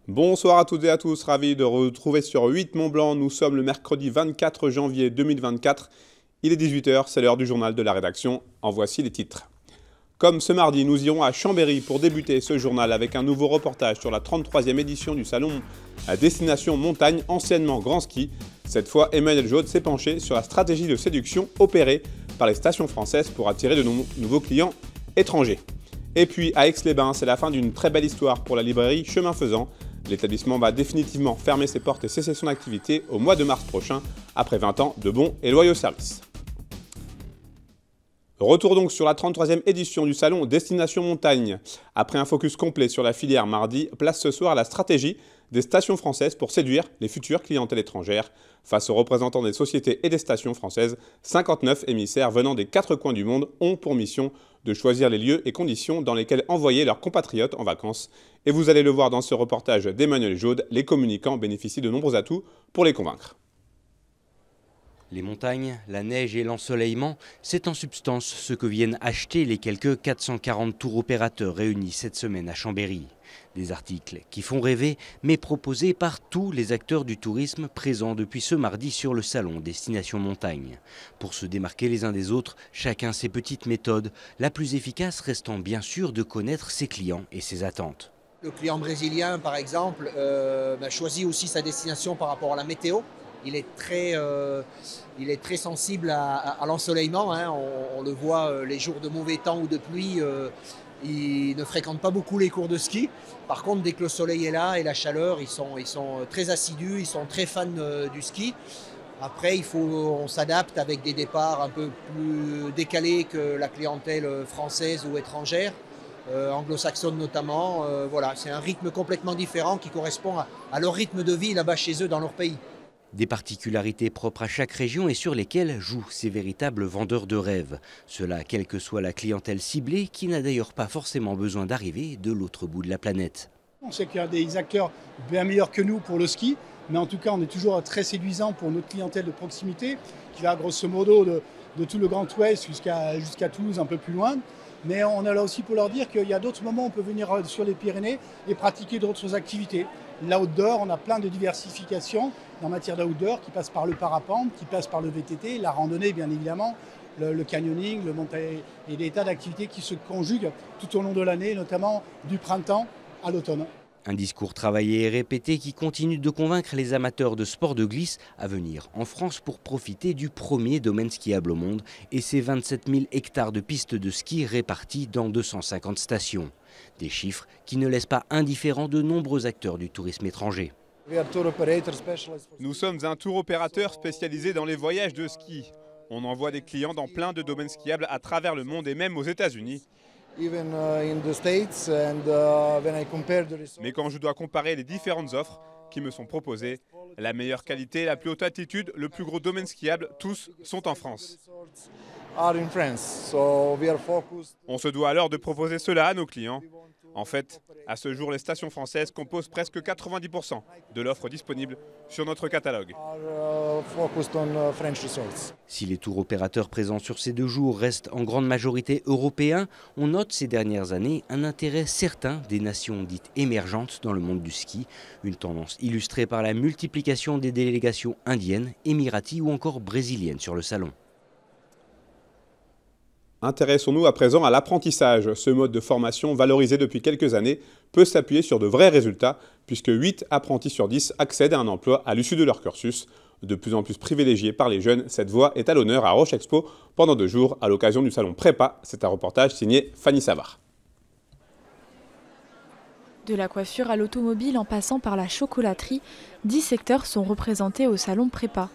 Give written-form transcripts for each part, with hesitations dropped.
Bonsoir à toutes et à tous, ravi de retrouver sur 8 Mont Blanc. Nous sommes le mercredi 24 janvier 2024. Il est 18 h, c'est l'heure du journal de la rédaction. En voici les titres. Comme ce mardi, nous irons à Chambéry pour débuter ce journal avec un nouveau reportage sur la 33e édition du salon à destination montagne, anciennement Grand Ski. Cette fois, Emmanuel Jaude s'est penché sur la stratégie de séduction opérée par les stations françaises pour attirer de nouveaux clients étrangers. Et puis à Aix-les-Bains, c'est la fin d'une très belle histoire pour la librairie Chemin Faisant. L'établissement va définitivement fermer ses portes et cesser son activité au mois de mars prochain, après 20 ans de bons et loyaux services. Retour donc sur la 33e édition du salon Destination Montagne. Après un focus complet sur la filière mardi, place ce soir à la stratégie des stations françaises pour séduire les futures clientèles étrangères. Face aux représentants des sociétés et des stations françaises, 59 émissaires venant des 4 coins du monde ont pour mission de choisir les lieux et conditions dans lesquels envoyer leurs compatriotes en vacances. Et vous allez le voir dans ce reportage d'Emmanuel Jaude, les communicants bénéficient de nombreux atouts pour les convaincre. Les montagnes, la neige et l'ensoleillement, c'est en substance ce que viennent acheter les quelques 440 tours opérateurs réunis cette semaine à Chambéry. Des articles qui font rêver, mais proposés par tous les acteurs du tourisme présents depuis ce mardi sur le salon Destination Montagne. Pour se démarquer les uns des autres, chacun ses petites méthodes, la plus efficace restant bien sûr de connaître ses clients et ses attentes. Le client brésilien, par exemple, choisit aussi sa destination par rapport à la météo. Il est très sensible à l'ensoleillement. Hein. On le voit les jours de mauvais temps ou de pluie. Il ne fréquente pas beaucoup les cours de ski. Par contre, dès que le soleil est là et la chaleur, ils sont très assidus, ils sont très fans du ski. Après, on s'adapte avec des départs un peu plus décalés que la clientèle française ou étrangère. Anglo-saxonne notamment. Voilà, c'est un rythme complètement différent qui correspond à leur rythme de vie là-bas chez eux dans leur pays. Des particularités propres à chaque région et sur lesquelles jouent ces véritables vendeurs de rêves. Cela quelle que soit la clientèle ciblée qui n'a d'ailleurs pas forcément besoin d'arriver de l'autre bout de la planète. On sait qu'il y a des acteurs bien meilleurs que nous pour le ski, mais en tout cas on est toujours très séduisant pour notre clientèle de proximité qui va grosso modo de tout le Grand Ouest jusqu'à Toulouse un peu plus loin. Mais on est là aussi pour leur dire qu'il y a d'autres moments où on peut venir sur les Pyrénées et pratiquer d'autres activités. L'outdoor, on a plein de diversifications en matière d'outdoor qui passent par le parapente, qui passent par le VTT, la randonnée bien évidemment, le canyoning, le montagne et des tas d'activités qui se conjuguent tout au long de l'année, notamment du printemps à l'automne. Un discours travaillé et répété qui continue de convaincre les amateurs de sport de glisse à venir en France pour profiter du premier domaine skiable au monde et ses 27 000 hectares de pistes de ski réparties dans 250 stations. Des chiffres qui ne laissent pas indifférents de nombreux acteurs du tourisme étranger. Nous sommes un tour opérateur spécialisé dans les voyages de ski. On envoie des clients dans plein de domaines skiables à travers le monde et même aux États-Unis. Mais quand je dois comparer les différentes offres qui me sont proposées, la meilleure qualité, la plus haute altitude, le plus gros domaine skiable, tous sont en France. On se doit alors de proposer cela à nos clients. En fait, à ce jour, les stations françaises composent presque 90% de l'offre disponible sur notre catalogue. Si les tours opérateurs présents sur ces 2 jours restent en grande majorité européens, on note ces dernières années un intérêt certain des nations dites émergentes dans le monde du ski, une tendance illustrée par la multiplication des délégations indiennes, émiraties ou encore brésiliennes sur le salon. Intéressons-nous à présent à l'apprentissage. Ce mode de formation, valorisé depuis quelques années, peut s'appuyer sur de vrais résultats, puisque 8 apprentis sur 10 accèdent à un emploi à l'issue de leur cursus. De plus en plus privilégiée par les jeunes, cette voie est à l'honneur à Roche Expo pendant 2 jours à l'occasion du salon Prépa. C'est un reportage signé Fanny Savard. De la coiffure à l'automobile en passant par la chocolaterie, 10 secteurs sont représentés au salon Prépa.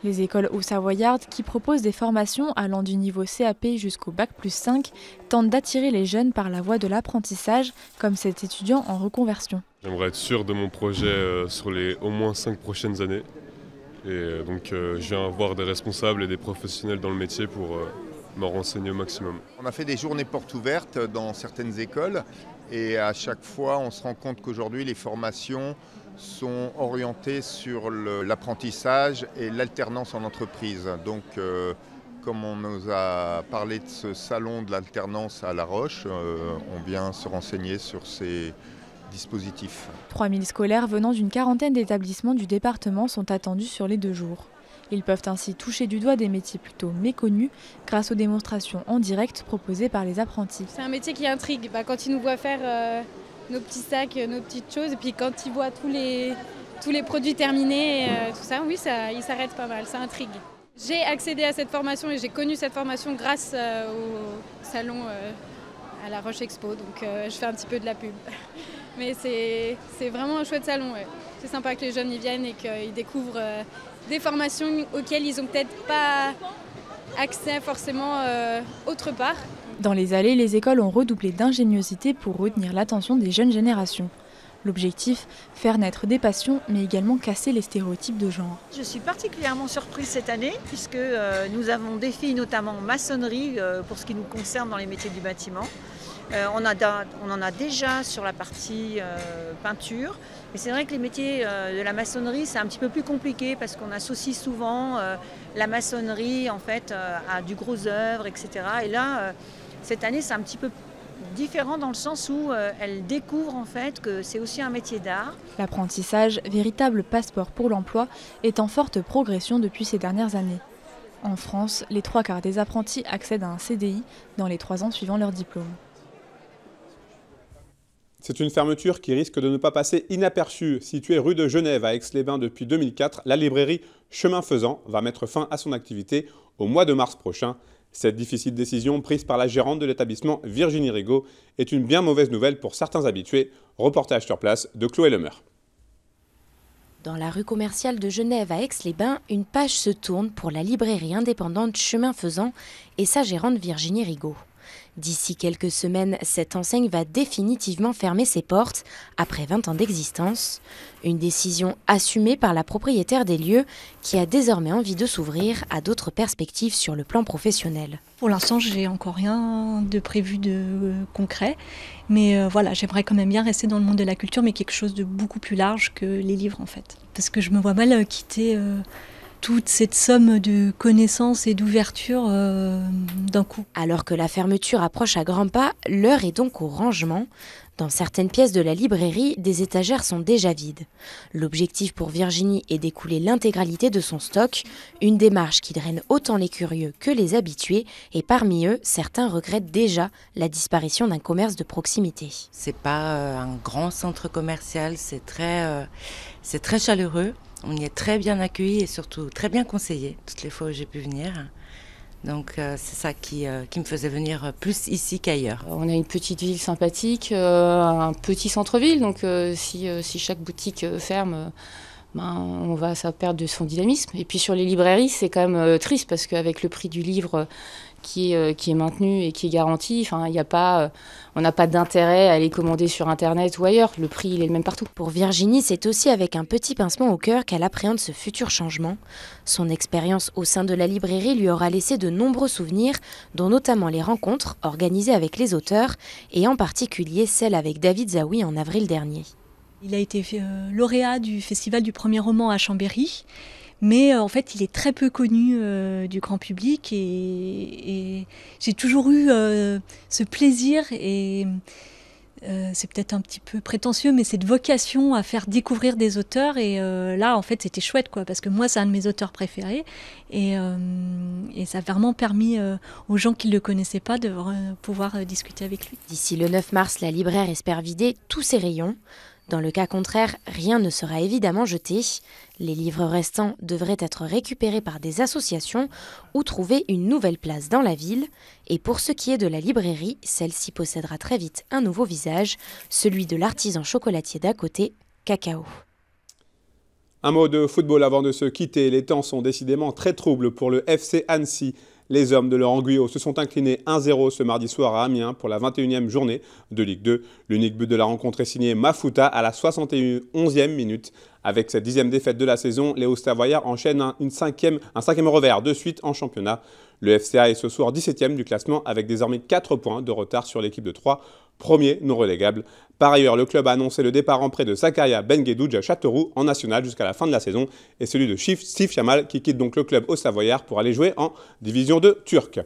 Les écoles haut-savoyardes qui proposent des formations allant du niveau CAP jusqu'au Bac+5 tentent d'attirer les jeunes par la voie de l'apprentissage, comme cet étudiant en reconversion. J'aimerais être sûr de mon projet sur les au moins 5 prochaines années. Et donc je viens voir des responsables et des professionnels dans le métier pour m'en renseigner au maximum. On a fait des journées portes ouvertes dans certaines écoles et à chaque fois on se rend compte qu'aujourd'hui les formations sont orientées sur l'apprentissage et l'alternance en entreprise. Donc comme on nous a parlé de ce salon de l'alternance à La Roche, on vient se renseigner sur ces dispositif. 3000 scolaires venant d'une quarantaine d'établissements du département sont attendus sur les 2 jours. Ils peuvent ainsi toucher du doigt des métiers plutôt méconnus grâce aux démonstrations en direct proposées par les apprentis. C'est un métier qui intrigue. Quand ils nous voient faire nos petits sacs, nos petites choses, et puis quand ils voient tous les produits terminés, tout ça, oui, ils s'arrêtent pas mal, ça intrigue. J'ai accédé à cette formation et j'ai connu cette formation grâce au salon à la Roche Expo, donc je fais un petit peu de la pub. Mais c'est vraiment un chouette salon. Ouais. C'est sympa que les jeunes y viennent et qu'ils découvrent des formations auxquelles ils n'ont peut-être pas accès forcément autre part. Dans les allées, les écoles ont redoublé d'ingéniosité pour retenir l'attention des jeunes générations. L'objectif, faire naître des passions, mais également casser les stéréotypes de genre. Je suis particulièrement surprise cette année, puisque nous avons des filles, notamment en maçonnerie, pour ce qui nous concerne dans les métiers du bâtiment. On en a déjà sur la partie peinture. Mais c'est vrai que les métiers de la maçonnerie, c'est un petit peu plus compliqué parce qu'on associe souvent la maçonnerie en fait, à du gros œuvre, etc. Et là, cette année, c'est un petit peu différent dans le sens où elles découvrent en fait que c'est aussi un métier d'art. L'apprentissage, véritable passeport pour l'emploi, est en forte progression depuis ces dernières années. En France, les 3/4 des apprentis accèdent à un CDI dans les 3 ans suivant leur diplôme. C'est une fermeture qui risque de ne pas passer inaperçue. Située rue de Genève à Aix-les-Bains depuis 2004, la librairie Chemin Faisant va mettre fin à son activité au mois de mars prochain. Cette difficile décision prise par la gérante de l'établissement Virginie Rigaud est une bien mauvaise nouvelle pour certains habitués. Reportage sur place de Chloé Lemeur. Dans la rue commerciale de Genève à Aix-les-Bains, une page se tourne pour la librairie indépendante Chemin Faisant et sa gérante Virginie Rigaud. D'ici quelques semaines, cette enseigne va définitivement fermer ses portes après 20 ans d'existence. Une décision assumée par la propriétaire des lieux qui a désormais envie de s'ouvrir à d'autres perspectives sur le plan professionnel. Pour l'instant, j'ai encore rien de prévu de concret. Mais voilà, j'aimerais quand même bien rester dans le monde de la culture, mais quelque chose de beaucoup plus large que les livres en fait. Parce que je me vois mal quitter toute cette somme de connaissances et d'ouverture d'un coup. Alors que la fermeture approche à grands pas, l'heure est donc au rangement. Dans certaines pièces de la librairie, des étagères sont déjà vides. L'objectif pour Virginie est d'écouler l'intégralité de son stock, une démarche qui draine autant les curieux que les habitués, et parmi eux, certains regrettent déjà la disparition d'un commerce de proximité. C'est pas un grand centre commercial, c'est très chaleureux. On y est très bien accueillis et surtout très bien conseillés toutes les fois où j'ai pu venir. Donc c'est ça qui me faisait venir plus ici qu'ailleurs. On a une petite ville sympathique, un petit centre-ville, donc si chaque boutique ferme, ça perd de son dynamisme. Et puis sur les librairies, c'est quand même triste parce qu'avec le prix du livre qui est maintenu et qui est garanti, on n'a pas d'intérêt à les commander sur Internet ou ailleurs. Le prix, il est le même partout. Pour Virginie, c'est aussi avec un petit pincement au cœur qu'elle appréhende ce futur changement. Son expérience au sein de la librairie lui aura laissé de nombreux souvenirs, dont notamment les rencontres organisées avec les auteurs, et en particulier celle avec David Zaoui en avril dernier. Il a été lauréat du Festival du premier roman à Chambéry. Mais en fait, il est très peu connu du grand public et j'ai toujours eu ce plaisir et c'est peut-être un petit peu prétentieux, mais cette vocation à faire découvrir des auteurs. Et là, en fait, c'était chouette, parce que moi, c'est un de mes auteurs préférés et ça a vraiment permis aux gens qui ne le connaissaient pas de pouvoir discuter avec lui. D'ici le 9 mars, la libraire espère vider tous ses rayons. Dans le cas contraire, rien ne sera évidemment jeté. Les livres restants devraient être récupérés par des associations ou trouver une nouvelle place dans la ville. Et pour ce qui est de la librairie, celle-ci possédera très vite un nouveau visage, celui de l'artisan chocolatier d'à côté, Cacao. Un mot de football avant de se quitter. Les temps sont décidément très troubles pour le FC Annecy. Les hommes de Laurent Guyot se sont inclinés 1-0 ce mardi soir à Amiens pour la 21e journée de Ligue 2. L'unique but de la rencontre est signé Mafuta à la 71e minute. Avec cette 10e défaite de la saison, les Hauts-Savoyards enchaînent un cinquième revers de suite en championnat. Le FCA est ce soir 17e du classement avec désormais 4 points de retard sur l'équipe de 3, premier non relégable. Par ailleurs, le club a annoncé le départ en prêt de Zakaria Benguedouj à Châteauroux en national jusqu'à la fin de la saison et celui de Steve Chamal qui quitte donc le club Hauts-Savoyard pour aller jouer en division 2 turque.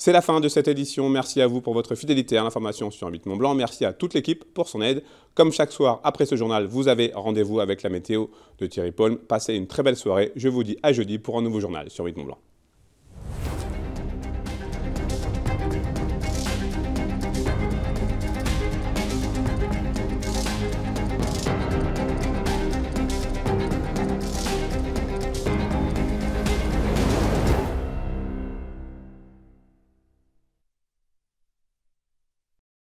C'est la fin de cette édition. Merci à vous pour votre fidélité à l'information sur 8 Mont Blanc. Merci à toute l'équipe pour son aide. Comme chaque soir, après ce journal, vous avez rendez-vous avec la météo de Thierry Paulme. Passez une très belle soirée. Je vous dis à jeudi pour un nouveau journal sur 8 Mont Blanc.